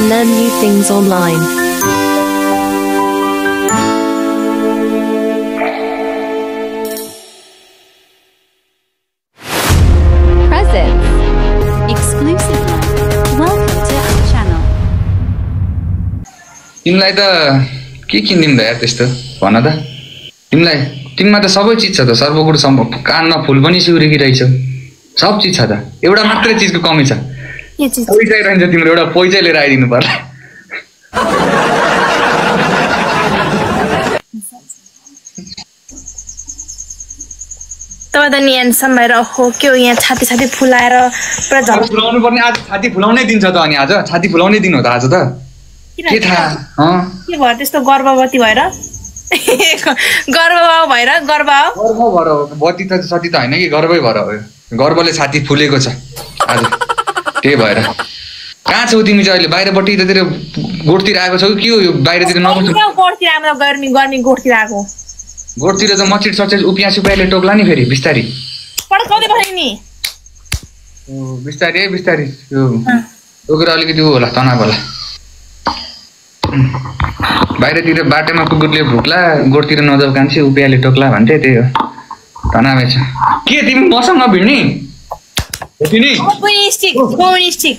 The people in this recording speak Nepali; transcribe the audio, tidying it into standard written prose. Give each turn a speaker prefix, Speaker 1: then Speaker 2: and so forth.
Speaker 1: Learn new things online.
Speaker 2: Presents. Exclusively. Welcome to our channel.
Speaker 3: तिमीलाई त के किनिदिउँ त यार त्यस्तो भन त तिमीलाई तिमीमा त सबै चिज छ त सर्वगुण कानमा फुल पनि सिउरेकी रहेछ सब चिज छ त एउटा मात्रै चिजको कमी छ
Speaker 4: के चिज
Speaker 3: पैसा रहन्छ तिम्रो एउटा पैसा लिएर आइदिनु पर्ला
Speaker 4: तपाईँ त नि ह्यान्डसम भएर हो के हो यहाँ छाती छाती फुलाएर पुरा झन्
Speaker 3: फुलाउनु पर्ने आज छाती फुलाउनै दिन छ त अनि आज छाती फुलाउनै दिन हो त आज त के थाहा
Speaker 4: के भयो त्यस्तो गर्भवती भएर गर्भवाउ भएर
Speaker 3: बत्ती त सती त होइन कि गर्वै भएर हो गर्वले छाती फुलेको छ आज त्यही भएर कहाँ छौ तिमी चाहिँ अहिले बाहिरपट्टि त तेरो गोठतिर आएको छौ के हो यो बाहिरतिर नबस्नु
Speaker 4: गोठतिर आमा गर्मी गर्मी गोठतिर आएको
Speaker 3: गोठतिर त मचिट सचेट उपियाले टोक्ला नि फेरि बिस्तारी
Speaker 4: पड्काउँदै बस्यो नि
Speaker 3: बिस्तारी यो टोकेर अलिकति होला तनाव होला बाहिरतिर बाटोमा कुकुरले भुक्ला गोठतिर नजाऊ कान्छे उपियाले टोक्ला भन्थे त्यही हो तनावै छ के तिमी मसँग भिड्ने
Speaker 4: कम्युनिस्टिक